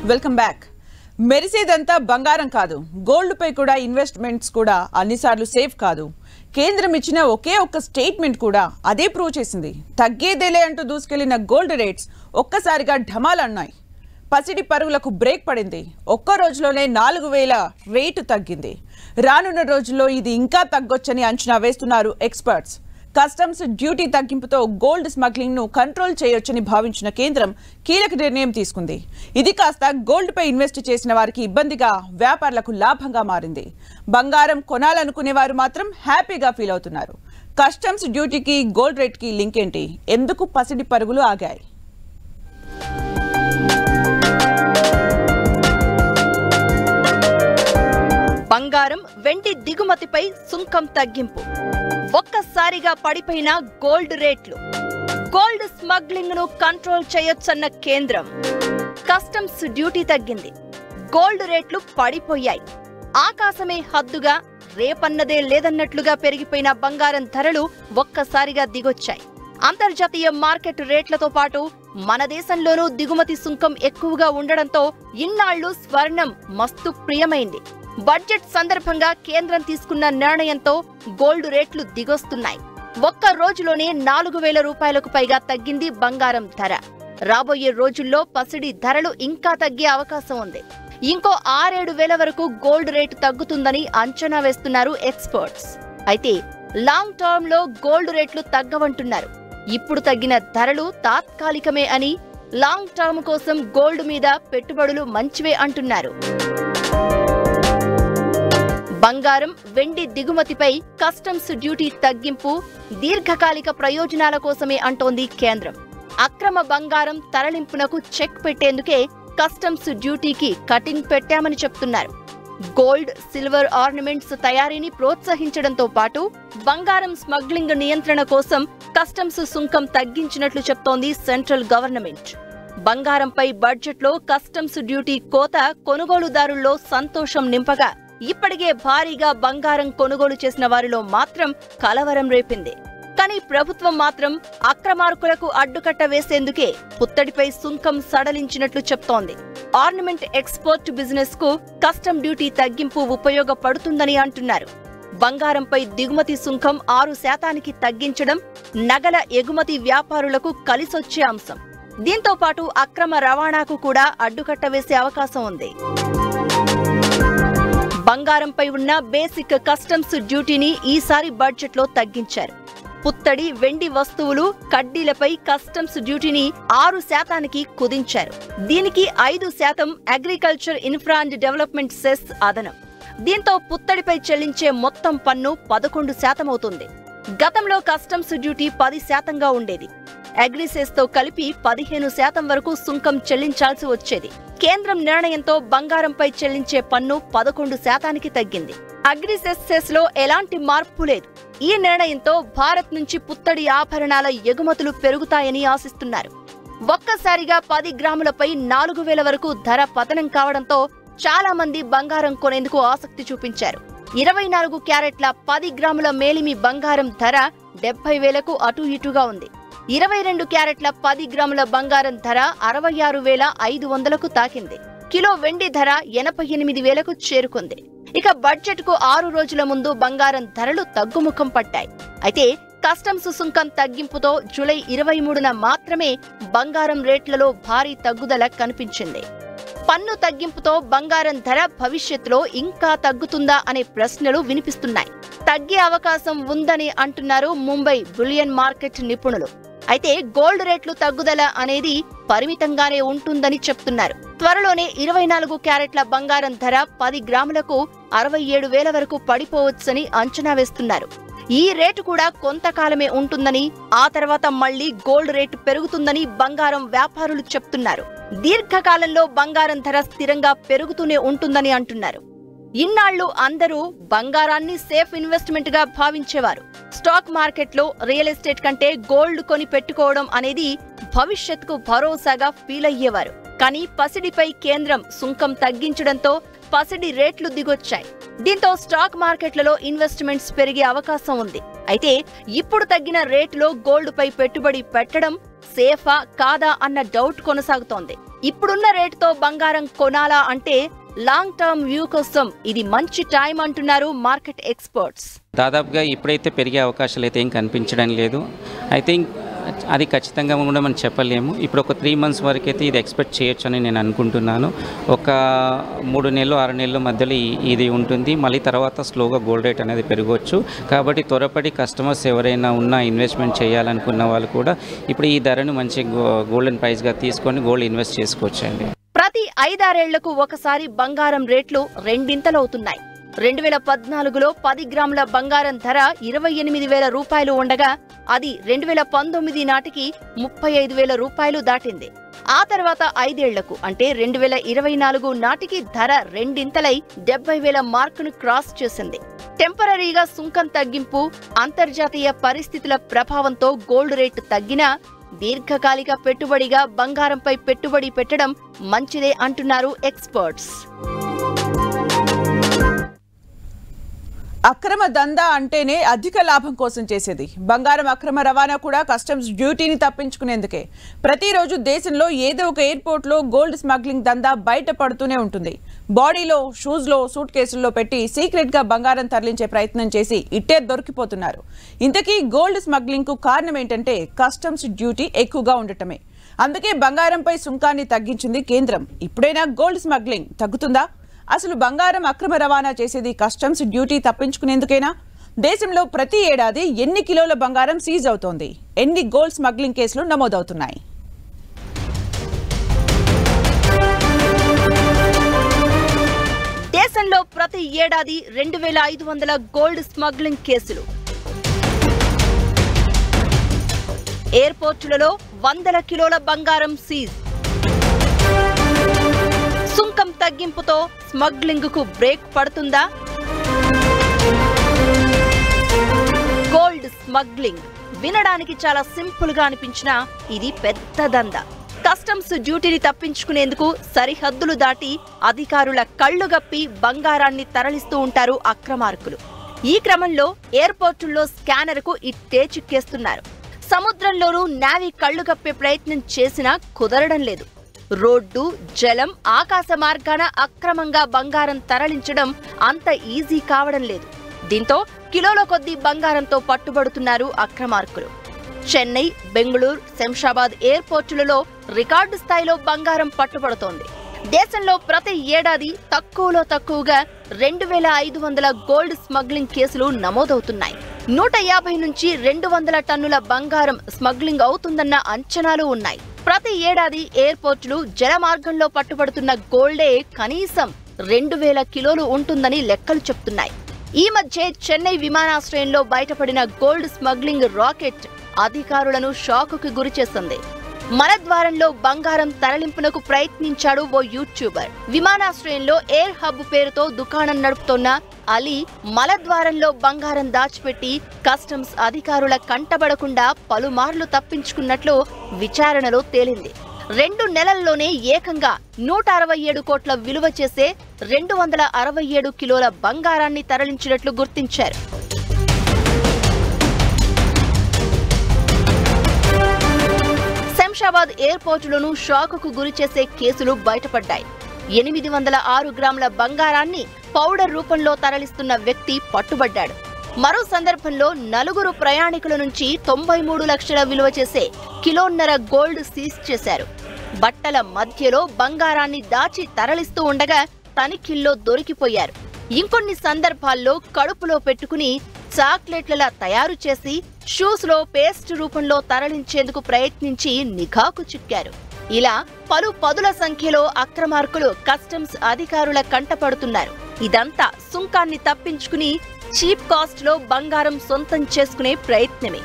Welcome back. మెరిసేదంతా బంగారం కాదు, gold పై కూడా ఇన్వెస్ట్మెంట్స్ కూడా అన్నిసార్లు సేఫ్ కాదు. కేంద్రం ఇచ్చిన ఒకే ఒక్క స్టేట్మెంట్ కూడా అదే ప్రూవ్ చేసింది. తగ్గేదేలే అంటూ దూసుకెళ్లిన గోల్డ్ రేట్స్ ఒక్కసారిగా ఢమాలన్నాయి. పసిడి పరుగులకు బ్రేక్ పడింది. ఒక్క రోజులోనే 4000 రేటు తగ్గింది. రానున్న రోజుల్లో ఇది ఇంకా తగ్గొచ్చని అంచనా వేస్తున్నారు ఎక్స్పర్ట్స్. కస్టమ్స్ డ్యూటీ తగ్గింపుతో గోల్డ్ స్మగ్లింగ్ ను కంట్రోల్ చేయొచ్చని భావించిన కేంద్రం కీలక నిర్ణయం తీసుకుంది. ఇది కాస్త గోల్డ్ పై ఇన్వెస్ట్ చేసిన వారికి ఇబ్బందిగా, వ్యాపారులకు లాభంగా మారింది. బంగారం కొనాలనుకునే వారు మాత్రం హ్యాపీగా ఫీల్ అవుతున్నారు. కస్టమ్స్ డ్యూటీకి గోల్డ్ రేట్ కి లింక్ ఏంటి? ఎందుకు పసిడి పరుగులు ఆగాయి? బంగారం, వెండి దిగుమతిపై సుంకం తగ్గింపు, ఒక్కసారిగా పడిపోయిన గోల్డ్ రేట్లు, గోల్డ్ స్మగ్లింగ్ ను కంట్రోల్ చేయొచ్చన్న కేంద్రం, కస్టమ్స్ డ్యూటీ తగ్గింది, గోల్డ్ రేట్లు పడిపోయాయి. ఆకాశమే హద్దుగా, రేపన్నదే లేదన్నట్లుగా పెరిగిపోయిన బంగారం ధరలు ఒక్కసారిగా దిగొచ్చాయి. అంతర్జాతీయ మార్కెట్ రేట్లతో పాటు మన దేశంలోనూ దిగుమతి సుంకం ఎక్కువగా ఉండడంతో ఇన్నాళ్లు స్వర్ణం మస్తు ప్రియమైంది. బడ్జెట్ సందర్భంగా కేంద్రం తీసుకున్న నిర్ణయంతో గోల్డ్ రేట్లు దిగొస్తున్నాయి. ఒక్క రోజులోనే 4000 రూపాయలకు పైగా తగ్గింది బంగారం ధర. రాబోయే రోజుల్లో పసిడి ధరలు ఇంకా తగ్గే అవకాశం ఉంది. ఇంకో 6-7 వరకు గోల్డ్ రేటు తగ్గుతుందని అంచనా వేస్తున్నారు ఎక్స్పర్ట్స్. అయితే లాంగ్ టర్మ్ లో గోల్డ్ రేట్లు తగ్గవంటున్నారు. ఇప్పుడు తగ్గిన ధరలు తాత్కాలికమే అని, లాంగ్ టర్మ్ కోసం గోల్డ్ మీద పెట్టుబడులు మంచివే అంటున్నారు. బంగారం, వెండి దిగుమతిపై కస్టమ్స్ డ్యూటీ తగ్గింపు దీర్ఘకాలిక ప్రయోజనాల కోసమే అంటోంది కేంద్రం. అక్రమ బంగారం తరలింపునకు చెక్ పెట్టేందుకే కస్టమ్స్ డ్యూటీకి కటింగ్ పెట్టామని చెప్తున్నారు. గోల్డ్, సిల్వర్ ఆర్నమెంట్స్ తయారీని ప్రోత్సహించడంతో పాటు బంగారం స్మగ్లింగ్ నియంత్రణ కోసం కస్టమ్స్ సుంకం తగ్గించినట్లు చెప్తోంది సెంట్రల్ గవర్నమెంట్. బంగారంపై బడ్జెట్లో కస్టమ్స్ డ్యూటీ కోత కొనుగోలుదారుల్లో సంతోషం నింపగా, ఇప్పటికే భారీగా బంగారం కొనుగోలు చేసిన వారిలో మాత్రం కలవరం రేపింది. కానీ ప్రభుత్వం మాత్రం అక్రమార్కులకు అడ్డుకట్ట వేసేందుకే పుత్తడిపై సుంకం సడలించినట్లు చెప్తోంది. ఆర్నమెంట్ ఎక్స్పోర్ట్ బిజినెస్ కు కస్టమ్ డ్యూటీ తగ్గింపు ఉపయోగపడుతుందని అంటున్నారు. బంగారంపై దిగుమతి సుంకం 6% తగ్గించడం నగల ఎగుమతి వ్యాపారులకు కలిసొచ్చే అంశం. దీంతో పాటు అక్రమ రవాణాకు కూడా అడ్డుకట్ట వేసే అవకాశం ఉంది. బంగారంపై ఉన్న బేసిక్ కస్టమ్స్ డ్యూటీని ఈసారి బడ్జెట్లో తగ్గించారు. పుత్తడి, వెండి వస్తువులు, కడ్డీలపై కస్టమ్స్ డ్యూటీని 6% కుదించారు. దీనికి 5% agriculture infra and development cess అదనం. దీంతో పుత్తడిపై చెల్లించే మొత్తం పన్ను 11% అవుతుంది. గతంలో కస్టమ్స్ డ్యూటీ 10%గా ఉండేది. అగ్రిసెస్ తో కలిపి 15% వరకు సుంకం చెల్లించాల్సి వచ్చేది. కేంద్రం నిర్ణయంతో బంగారంపై చెల్లించే పన్ను 11%కి తగ్గింది. అగ్రిసెస్ లో ఎలాంటి మార్పు లేదు. ఈ నిర్ణయంతో భారత్ నుంచి పుత్తడి ఆభరణాల ఎగుమతులు పెరుగుతాయని ఆశిస్తున్నారు. ఒక్కసారిగా 10 గ్రాములపై 4000 వరకు ధర పతనం కావడంతో చాలా మంది బంగారం కొనేందుకు ఆసక్తి చూపించారు. 24 క్యారెట్ల 10 గ్రాముల మేలిమి బంగారం ధర 70,000కు అటు ఇటుగా ఉంది. 22 క్యారెట్ల 10 గ్రాముల బంగారం ధర 66,500కు తాకింది. కిలో వెండి ధర 88,000కు చేరుకుంది. ఇక బడ్జెట్ కు 6 రోజుల ముందు బంగారం ధరలు తగ్గుముఖం పట్టాయి. అయితే కస్టమ్స్ సుంకం తగ్గింపుతో జూలై 23న మాత్రమే బంగారం రేట్లలో భారీ తగ్గుదల కనిపించింది. పన్ను తగ్గింపుతో బంగారం ధర భవిష్యత్తులో ఇంకా తగ్గుతుందా అనే ప్రశ్నలు వినిపిస్తున్నాయి. తగ్గే అవకాశం ఉందని అంటున్నారు ముంబై బులియన్ మార్కెట్ నిపుణులు. అయితే గోల్డ్ రేట్లు తగ్గుదల అనేది పరిమితంగానే ఉంటుందని చెప్తున్నారు. త్వరలోనే 24 క్యారెట్ల బంగారం ధర 10 గ్రాములకు 67,000 వరకు పడిపోవచ్చని అంచనా వేస్తున్నారు. ఈ రేటు కూడా కొంతకాలమే ఉంటుందని, ఆ తర్వాత మళ్లీ గోల్డ్ రేటు పెరుగుతుందని బంగారం వ్యాపారులు చెప్తున్నారు. దీర్ఘకాలంలో బంగారం ధర స్థిరంగా పెరుగుతూనే ఉంటుందని అంటున్నారు. ఇన్నాళ్లు అందరూ బంగారాన్ని సేఫ్ ఇన్వెస్ట్మెంట్ గా భావించేవారు. స్టాక్ మార్కెట్లో రియల్ ఎస్టేట్ కంటే గోల్డ్ కొని పెట్టుకోవడం అనేది భవిష్యత్తుకు భరోసాగా ఫీల్ అయ్యేవారు. కానీ పసిడిపై కేంద్రం సుంకం తగ్గించడంతో పసిడి రేట్లు దిగొచ్చాయి. దీంతో స్టాక్ మార్కెట్లలో ఇన్వెస్ట్మెంట్స్ పెరిగే అవకాశం ఉంది. అయితే ఇప్పుడు తగ్గిన రేటులో గోల్డ్ పై పెట్టుబడి పెట్టడం సేఫా కాదా అన్న డౌట్ కొనసాగుతోంది. ఇప్పుడున్న రేటుతో బంగారం కొనాలా అంటే లాంగ్ టర్మ్ వ్యూ కోసం ఇది మంచి టైం అంటున్నారు మార్కెట్ ఎక్స్పర్ట్స్. దాదాపుగా ఇప్పుడైతే పెరిగే అవకాశాలు అయితే ఏం కనిపించడం లేదు. ఐ థింక్ అది ఖచ్చితంగా కూడా మనం చెప్పలేము. ఇప్పుడు ఒక 3 months వరకు అయితే ఇది ఎక్స్పెక్ట్ చేయొచ్చు అని నేను అనుకుంటున్నాను. ఒక 3 నెలలు 6 నెలల మధ్యలో ఇది ఉంటుంది. మళ్ళీ తర్వాత స్లోగా గోల్డ్ రేట్ అనేది పెరగవచ్చు. కాబట్టి త్వరపడి కస్టమర్స్ ఎవరైనా ఉన్నా ఇన్వెస్ట్మెంట్ చేయాలనుకున్న వాళ్ళు కూడా ఇప్పుడు ఈ ధరను మంచి గోల్డెన్ ప్రైస్గా తీసుకొని గోల్డ్ ఇన్వెస్ట్ చేసుకోవచ్చండి. ప్రతి 5-6 ఏళ్లకు ఒకసారి బంగారం రేట్లు రెండింతలవుతున్నాయి. 2014లో 10 గ్రాముల బంగారం ధర 28,000 రూపాయలు ఉండగా అది 2019 నాటికి 35,000 రూపాయలు దాటింది. ఆ తర్వాత 5 ఏళ్లకు అంటే 2024 నాటికి ధర రెండింతలై 70,000 మార్కును క్రాస్ చేసింది. టెంపరరీగా సుంకం తగ్గింపు, అంతర్జాతీయ పరిస్థితుల ప్రభావంతో గోల్డ్ రేటు తగ్గినా దీర్ఘకాలిక పెట్టుబడిగా బంగారంపై పెట్టుబడి పెట్టడం మంచిదే అంటున్నారు ఎక్స్పర్ట్స్. అక్రమ దందా అంటేనే అధిక లాభం కోసం చేసేది. బంగారం అక్రమ రవాణా కూడా కస్టమ్స్ డ్యూటీని తప్పించుకునేందుకే. ప్రతిరోజు దేశంలో ఏదో ఒక ఎయిర్పోర్ట్లో గోల్డ్ స్మగ్లింగ్ దందా బయటపడుతూనే ఉంటుంది. బాడీలో, షూస్లో, సూట్ కేసుల్లో పెట్టి సీక్రెట్గా బంగారం తరలించే ప్రయత్నం చేసి ఇట్టే దొరికిపోతున్నారు. ఇంతకీ గోల్డ్ స్మగ్లింగ్కు కారణం ఏంటంటే కస్టమ్స్ డ్యూటీ ఎక్కువగా ఉండటమే. అందుకే బంగారంపై సుంకాన్ని తగ్గించింది కేంద్రం. ఇప్పుడైనా గోల్డ్ స్మగ్లింగ్ తగ్గుతుందా? అసలు బంగారం అక్రమ రవాణా చేసేది కస్టమ్స్ డ్యూటీ తప్పించుకునేందుకేనా? దేశంలో ప్రతి ఏడాది ఎన్ని కిలోల బంగారం సీజ్ అవుతోంది? ఎన్ని గోల్డ్ స్మగ్లింగ్ కేసులు నమోదవుతున్నాయి? దేశంలో ప్రతి ఏడాది 2,500 గోల్డ్ స్మగ్లింగ్ కేసులు. ఎయిర్పోర్టులలో 100 కిలోల బంగారం సీజ్. సుంకం తగ్గింపుతో స్మగ్లింగ్కు బ్రేక్ పడుతుందా? గోల్డ్ స్మగ్లింగ్ వినడానికి చాలా సింపుల్ గా అనిపించినా ఇది పెద్ద దందా. కస్టమ్స్ డ్యూటీని తప్పించుకునేందుకు సరిహద్దులు దాటి అధికారుల కళ్లు గప్పి బంగారాన్ని తరలిస్తూ ఉంటారు అక్రమార్కులు. ఈ క్రమంలో ఎయిర్పోర్టుల్లో స్కానర్కు ఇట్టే చిక్కేస్తున్నారు. సముద్రంలోనూ నావీ కళ్లు గప్పే ప్రయత్నం చేసినా కుదరడం లేదు. రోడ్డు, జలం, ఆకాశ మార్గాన అక్రమంగా బంగారం తరలించడం అంత ఈజీ కావడం లేదు. దీంతో కిలోల కొద్దీ బంగారంతో పట్టుబడుతున్నారు అక్రమార్కులు. చెన్నై, బెంగళూరు, శంషాబాద్ ఎయిర్పోర్టులలో రికార్డు స్థాయిలో బంగారం పట్టుబడుతోంది. దేశంలో ప్రతి ఏడాది తక్కువలో తక్కువగా 2,500 గోల్డ్ స్మగ్లింగ్ కేసులు నమోదవుతున్నాయి. 150 నుంచి 200 టన్నుల బంగారం స్మగ్లింగ్ అవుతుందన్న అంచనాలు ఉన్నాయి. ప్రతి ఏడాది ఎయిర్పోర్టులు జలమార్గంలో పట్టుబడుతున్న గోల్డే కనీసం 2,000 కిలోలు ఉంటుందని లెక్కలు చెప్తున్నాయి. ఈ మధ్య చెన్నై విమానాశ్రయంలో బయటపడిన గోల్డ్ స్మగ్లింగ్ రాకెట్ అధికారులను షాకుకు గురిచేసింది. మలద్వారంలో బంగారం తరలింపునకు ప్రయత్నించాడు ఓ యూట్యూబర్. విమానాశ్రయంలో ఎయిర్ హబ్ పేరుతో దుకాణం నడుపుతోన్న అలీ మలద్వారంలో బంగారం దాచిపెట్టి కస్టమ్స్ అధికారుల కంటబడకుండా పలుమార్లు తప్పించుకున్నట్లు విచారణలో తేలింది. 2 నెలల్లోనే ఏకంగా 167 కోట్ల విలువ చేసే 267 కిలోల బంగారాన్ని తరలించినట్లు గుర్తించారు. శంషాబాద్ ఎయిర్పోర్టులోనూ షాకుకు గురిచేసే కేసులు బయటపడ్డాయి. 806 గ్రాముల బంగారాన్ని పౌడర్ రూపంలో తరలిస్తున్న వ్యక్తి పట్టుబడ్డాడు. మరో సందర్భంలో 4 ప్రయాణికుల నుంచి 93 లక్షల విలువ చేసే 1.5 కిలో గోల్డ్ సీజ్ చేశారు. బట్టల మధ్యలో బంగారాన్ని దాచి తరలిస్తూ ఉండగా తనిఖీల్లో దొరికిపోయారు. ఇంకొన్ని సందర్భాల్లో కడుపులో పెట్టుకుని చాక్లెట్లలా తయారు చేసి షూస్లో పేస్ట్ రూపంలో తరలించేందుకు ప్రయత్నించి నిఘాకు చిక్కారు. ఇలా పలు పదుల సంఖ్యలో అక్రమార్కులు కస్టమ్స్ అధికారుల కంటపడుతున్నారు. ఇదంతా సుంకాన్ని తప్పించుకుని చీప్ కాస్ట్ లో బంగారం సొంతం చేసుకునే ప్రయత్నమే.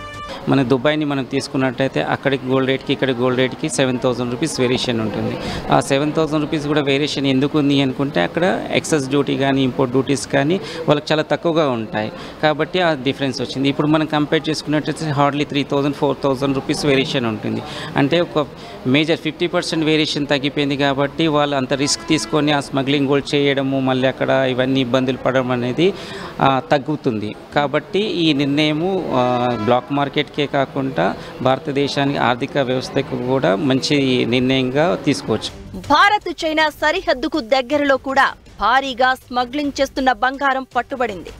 మన దుబాయ్ని మనం తీసుకున్నట్టయితే అక్కడికి గోల్డ్ రేట్కి ఇక్కడ గోల్డ్ రేట్కి 7,000 రూపీస్ వేరియేషన్ ఉంటుంది. ఆ 7,000 రూపీస్ కూడా వేరియేషన్ ఎందుకు ఉంది అనుకుంటే అక్కడ ఎక్సెస్ డ్యూటీ కానీ ఇంపోర్ట్ డ్యూటీస్ కానీ వాళ్ళకి చాలా తక్కువగా ఉంటాయి కాబట్టి ఆ డిఫరెన్స్ వచ్చింది. ఇప్పుడు మనం కంపేర్ చేసుకున్నట్టయితే హార్డ్లీ 3,000 4,000 రూపీస్ వేరియేషన్ ఉంటుంది. అంటే ఒక మేజర్ 50% వేరియేషన్ తగ్గిపోయింది కాబట్టి వాళ్ళు అంత రిస్క్ తీసుకొని ఆ స్మగ్లింగ్ గోల్డ్ చేయడము మళ్ళీ అక్కడ ఇవన్నీ ఇబ్బందులు పడడం అనేది తగ్గుతుంది. కాబట్టి ఈ నిర్ణయము బ్లాక్ మార్కెట్ మార్కెట్కే కాకుండా భారతదేశానికి ఆర్థిక వ్యవస్థకు కూడా మంచి నిర్ణయంగా తీసుకోవచ్చు. భారత్ చైనా సరిహద్దుకు దగ్గరలో కూడా భారీగా స్మగ్లింగ్ చేస్తున్న బంగారం పట్టుబడింది.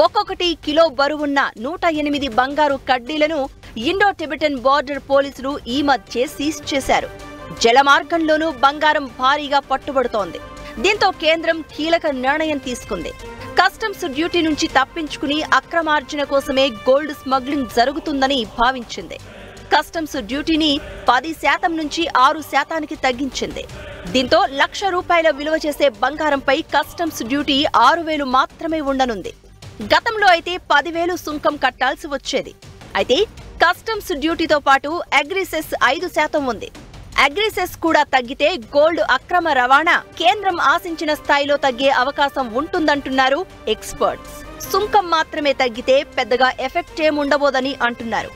ఒక్కొక్కటి కిలో బరువున్న 108 బంగారు కడ్డీలను ఇండో టిబెటన్ బార్డర్ పోలీసులు ఈ మధ్య సీజ్ చేశారు. జలమార్గంలోనూ బంగారం భారీగా పట్టుబడుతోంది. దీంతో కేంద్రం కీలక నిర్ణయం తీసుకుంది. కస్టమ్స్ డ్యూటీ నుంచి తప్పించుకుని అక్రమార్జన కోసమే గోల్డ్ స్మగ్లింగ్ జరుగుతుందని భావించింది. కస్టమ్స్ డ్యూటీని 10% నుంచి 6% తగ్గించింది. దీంతో ₹1,00,000 విలువ చేసే బంగారంపై కస్టమ్స్ డ్యూటీ 6,000 మాత్రమే ఉండనుంది. గతంలో అయితే 10,000 సుంకం కట్టాల్సి వచ్చేది. అయితే కస్టమ్స్ డ్యూటీతో పాటు అగ్రిసెస్ 5% ఉంది. అగ్రిసెస్ కూడా తగ్గితే గోల్డ్ అక్రమ రవాణా కేంద్రం ఆశించిన స్థాయిలో తగ్గే అవకాశం ఉంటుందంటున్నారు ఎక్స్పర్ట్స్. సుంకం మాత్రమే తగ్గితే పెద్దగా ఎఫెక్ట్ ఏముండబోదని అంటున్నారు.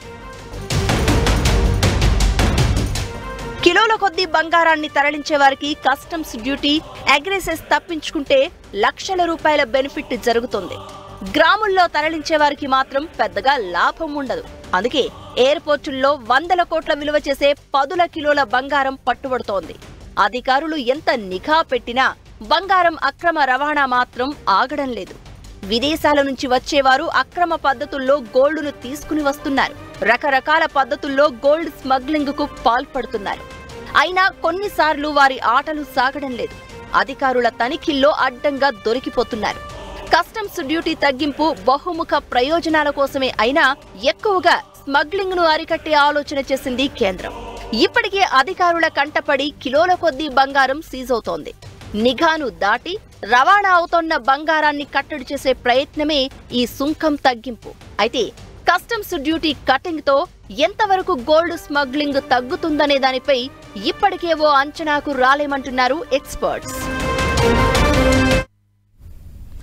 కిలోల కొద్దీ బంగారాన్ని తరలించే వారికి కస్టమ్స్ డ్యూటీ, అగ్రిసెస్ తప్పించుకుంటే ₹1,00,000 బెనిఫిట్ జరుగుతుంది. గ్రాముల్లో తరలించే వారికి మాత్రం పెద్దగా లాభం ఉండదు. అందుకే ఎయిర్పోర్టుల్లో 100 కోట్ల విలువ చేసే 10 కిలోల బంగారం పట్టుబడుతోంది. అధికారులు ఎంత నిఘా పెట్టినా బంగారం అక్రమ రవాణా మాత్రం ఆగడం లేదు. విదేశాల నుంచి వచ్చేవారు అక్రమ పద్ధతుల్లో గోల్డును తీసుకుని వస్తున్నారు. రకరకాల పద్ధతుల్లో గోల్డ్ స్మగ్లింగ్ కు పాల్పడుతున్నారు. అయినా కొన్నిసార్లు వారి ఆటలు సాగడం లేదు. అధికారుల తనిఖీల్లో అడ్డంగా దొరికిపోతున్నారు. కస్టమ్స్ డ్యూటీ తగ్గింపు బహుముఖ ప్రయోజనాల కోసమే అయినా ఎక్కువగా స్మగ్లింగ్ ను అరికట్టే ఆలోచన చేసింది కేంద్రం. ఇప్పటికే అధికారుల కంటపడి కిలోల కొద్దీ బంగారం సీజ్ అవుతోంది. నిఘాను దాటి రవాణా అవుతోన్న బంగారాన్ని కట్టడి చేసే ప్రయత్నమే ఈ సుంకం తగ్గింపు. అయితే కస్టమ్స్ డ్యూటీ కటింగ్ తో ఎంతవరకు గోల్డ్ స్మగ్లింగ్ తగ్గుతుందనే దానిపై ఇప్పటికే ఓ అంచనాకు రాలేమంటున్నారు ఎక్స్పర్ట్స్.